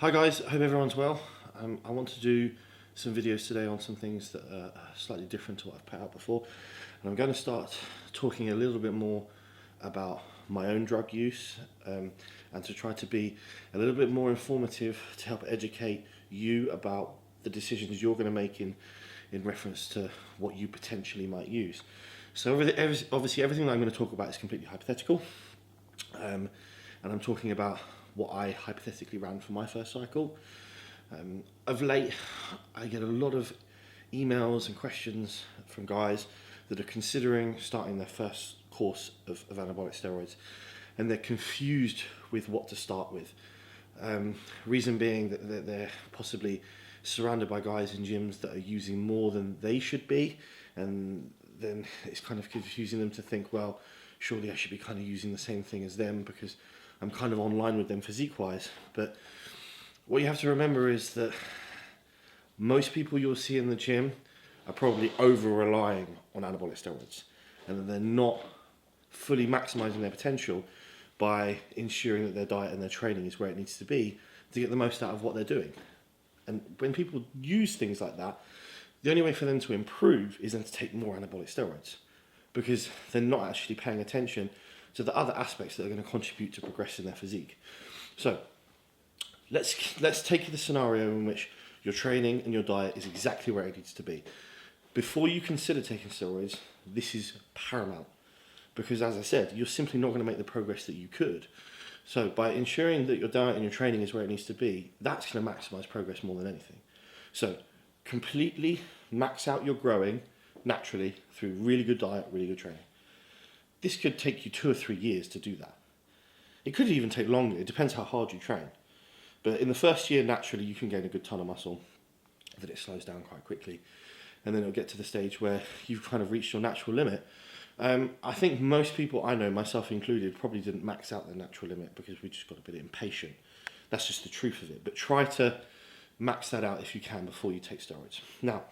Hi guys, I hope everyone's well. I want to do some videos today on some things that are slightly different to what I've put out before. And I'm going to start talking a little bit more about my own drug use and to try to be a little bit more informative to help educate you about the decisions you're going to make in reference to what you potentially might use. So obviously everything that I'm going to talk about is completely hypothetical. And I'm talking about what I hypothetically ran for my first cycle. Of late, I get a lot of emails and questions from guys that are considering starting their first course of anabolic steroids, and they're confused with what to start with. Reason being that they're possibly surrounded by guys in gyms that are using more than they should be, and then it's kind of confusing them to think, well, surely I should be kind of using the same thing as them because I'm kind of online with them physique-wise. But what you have to remember is that most people you'll see in the gym are probably over-relying on anabolic steroids, and that they're not fully maximising their potential by ensuring that their diet and their training is where it needs to be to get the most out of what they're doing. And when people use things like that, the only way for them to improve is then to take more anabolic steroids, because they're not actually paying attention to the other aspects that are going to contribute to progressing their physique. So let's take the scenario in which your training and your diet is exactly where it needs to be. Before you consider taking steroids, this is paramount, because as I said, you're simply not going to make the progress that you could. So by ensuring that your diet and your training is where it needs to be, that's going to maximize progress more than anything. So completely max out your growing naturally through really good diet, really good training. This could take you 2 or 3 years to do that. It could even take longer. It depends how hard you train. But in the first year, naturally, you can gain a good ton of muscle, that it slows down quite quickly. And then it'll get to the stage where you've kind of reached your natural limit. I think most people I know, myself included, probably didn't max out their natural limit because we just got a bit impatient. That's just the truth of it. But try to max that out if you can before you take steroids. Now,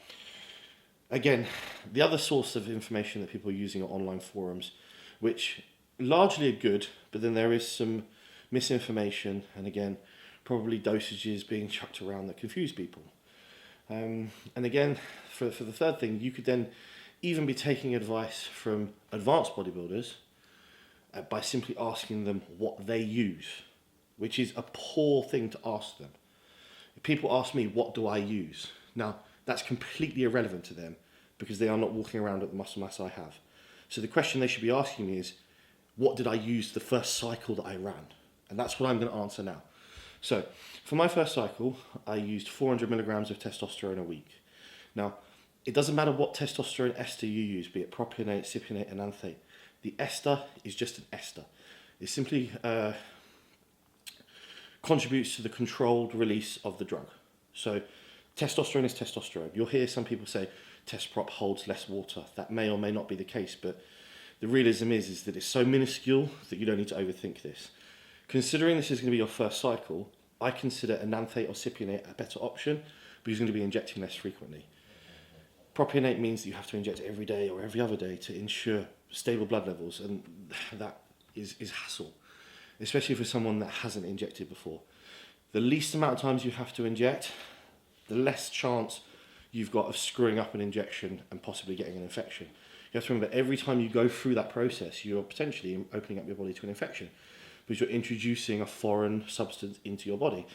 again, the other source of information that people are using are online forums, which largely are good, but then there is some misinformation and again, probably dosages being chucked around that confuse people. And again, for the third thing, you could then even be taking advice from advanced bodybuilders by simply asking them what they use, which is a poor thing to ask them. If people ask me, what do I use? Now, that's completely irrelevant to them because they are not walking around at the muscle mass I have. So the question they should be asking me is, what did I use the first cycle that I ran? And that's what I'm going to answer now. So for my first cycle, I used 400 milligrams of testosterone a week. Now, it doesn't matter what testosterone ester you use, be it propionate, cypionate, enanthate. The ester is just an ester. It simply contributes to the controlled release of the drug. So testosterone is testosterone. You'll hear some people say test prop holds less water. That may or may not be the case, but the realism is that it's so minuscule that you don't need to overthink this. Considering this is going to be your first cycle, I consider enanthate or cypionate a better option because you're going to be injecting less frequently. Propionate means that you have to inject every day or every other day to ensure stable blood levels, and that is hassle, especially for someone that hasn't injected before. The least amount of times you have to inject, the less chance you've got of screwing up an injection and possibly getting an infection. You have to remember, every time you go through that process, you're potentially opening up your body to an infection because you're introducing a foreign substance into your body.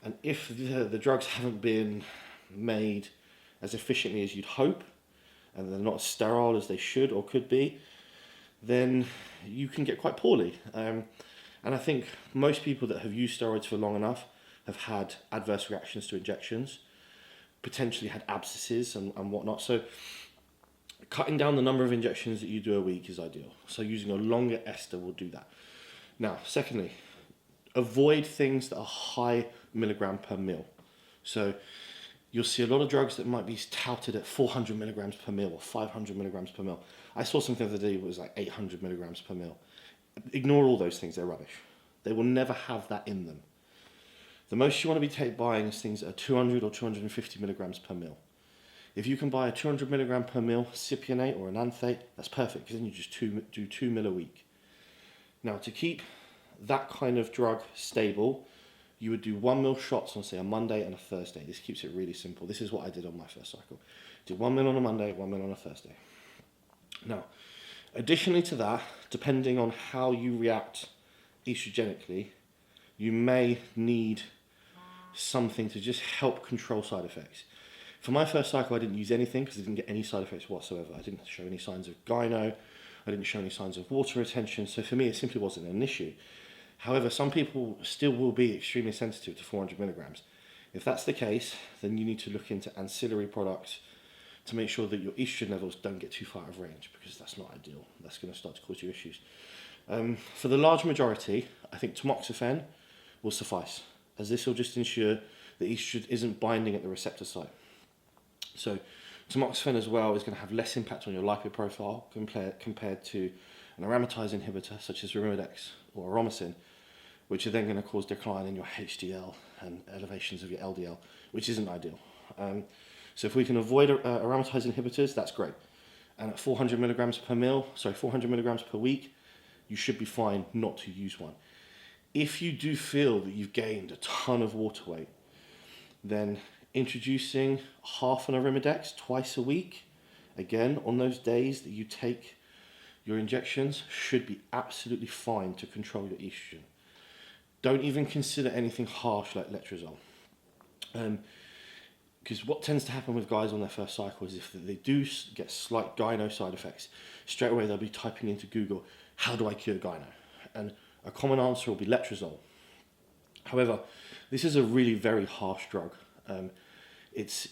And if the drugs haven't been made as efficiently as you'd hope, and they're not as sterile as they should or could be, then you can get quite poorly. And I think most people that have used steroids for long enough have had adverse reactions to injections, potentially had abscesses and whatnot. So cutting down the number of injections that you do a week is ideal. So using a longer ester will do that. Now, secondly, avoid things that are high milligram per mil. So you'll see a lot of drugs that might be touted at 400 milligrams per mil or 500 milligrams per mil. I saw something the other day that was like 800 milligrams per mil. Ignore all those things, they're rubbish. They will never have that in them. The most you want to be buying is things that are 200 or 250 milligrams per mil. If you can buy a 200 milligram per mil cypionate or enanthate, that's perfect, because then you just do 2 mil a week. Now, to keep that kind of drug stable, you would do 1 ml shots on, say, a Monday and a Thursday. This keeps it really simple. This is what I did on my first cycle. Did 1 ml on a Monday, 1 ml on a Thursday. Now, additionally to that, depending on how you react estrogenically, you may need something to just help control side effects. For my first cycle, I didn't use anything because I didn't get any side effects whatsoever. I didn't show any signs of gyno. I didn't show any signs of water retention. So for me, it simply wasn't an issue. However, some people still will be extremely sensitive to 400 milligrams. If that's the case, then you need to look into ancillary products to make sure that your estrogen levels don't get too far out of range, because that's not ideal. That's going to start to cause you issues. For the large majority, I think tamoxifen will suffice, as this will just ensure that estrogen isn't binding at the receptor site. So tamoxifen as well is going to have less impact on your lipid profile compared to an aromatase inhibitor such as Arimidex or aromasin, which are then going to cause decline in your HDL and elevations of your LDL, which isn't ideal. So if we can avoid aromatase inhibitors, that's great. And at 400 milligrams per week, you should be fine not to use one. If you do feel that you've gained a ton of water weight, then introducing half an Arimidex twice a week, again, on those days that you take your injections, should be absolutely fine to control your estrogen. Don't even consider anything harsh like letrozole. Because what tends to happen with guys on their first cycle is if they do get slight gyno side effects, straight away they'll be typing into Google, how do I cure gyno? And a common answer will be letrozole. However, this is a really very harsh drug. It's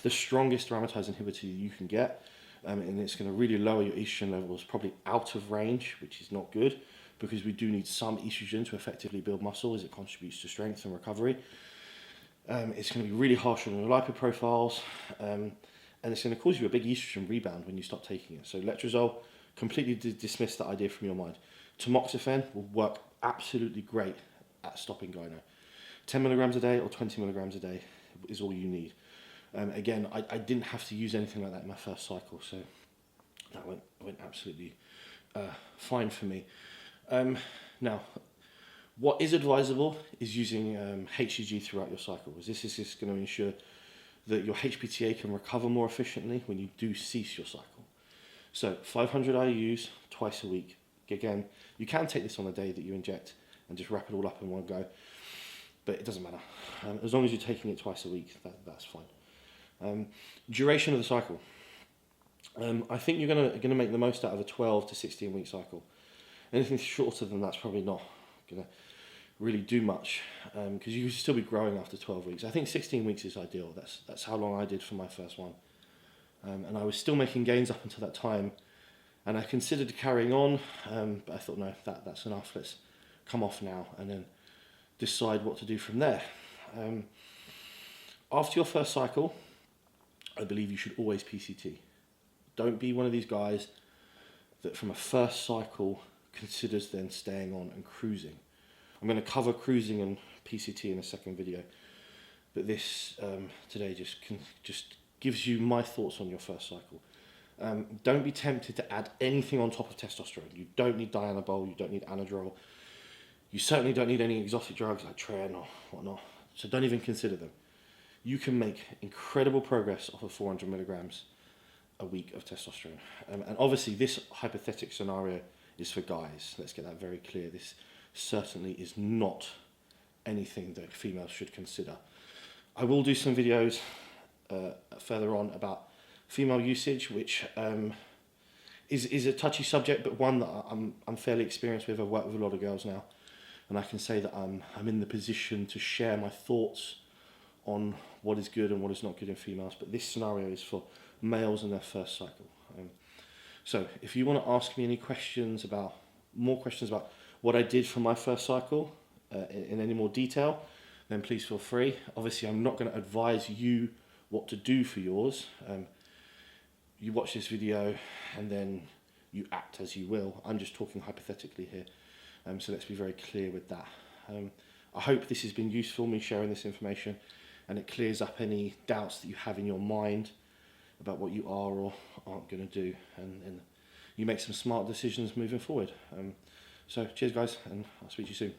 the strongest aromatase inhibitor you can get, and it's going to really lower your estrogen levels, probably out of range, which is not good, because we do need some estrogen to effectively build muscle as it contributes to strength and recovery. It's going to be really harsh on your lipid profiles, and it's going to cause you a big estrogen rebound when you stop taking it. So letrozole, completely dismiss that idea from your mind. Tamoxifen will work absolutely great at stopping gyno. 10 milligrams a day or 20 milligrams a day is all you need. Again, I didn't have to use anything like that in my first cycle, so that went absolutely fine for me. Now, what is advisable is using HCG throughout your cycle, because this is just going to ensure that your HPTA can recover more efficiently when you do cease your cycle. So 500 IUs twice a week. Again, you can take this on the day that you inject and just wrap it all up in one go, but it doesn't matter. As long as you're taking it twice a week, that's fine. Duration of the cycle. I think you're gonna make the most out of a 12 to 16 week cycle. Anything shorter than that's probably not gonna really do much, because you can still be growing after 12 weeks. I think 16 weeks is ideal. That's how long I did for my first one, and I was still making gains up until that time, and I considered carrying on, but I thought, no, that's enough. Let's come off now and then decide what to do from there. After your first cycle, I believe you should always PCT. Don't be one of these guys that from a first cycle considers then staying on and cruising. I'm going to cover cruising and PCT in a second video, but this today just gives you my thoughts on your first cycle. Don't be tempted to add anything on top of testosterone. You don't need dianabol, you don't need anadrol, you certainly don't need any exotic drugs like Tren or whatnot, so don't even consider them. You can make incredible progress off of 400 milligrams a week of testosterone. And obviously this hypothetical scenario is for guys. Let's get that very clear. This certainly is not anything that females should consider. I will do some videos further on about female usage, which is a touchy subject, but one that I'm fairly experienced with. I've worked with a lot of girls now, and I can say that I'm in the position to share my thoughts on what is good and what is not good in females, but this scenario is for males in their first cycle. So if you want to ask me any more questions about what I did for my first cycle in any more detail, then please feel free. Obviously, I'm not going to advise you what to do for yours. You watch this video and then you act as you will. I'm just talking hypothetically here, so let's be very clear with that. I hope this has been useful, me sharing this information, and it clears up any doubts that you have in your mind about what you are or aren't going to do, and you make some smart decisions moving forward. So cheers guys, and I'll speak to you soon.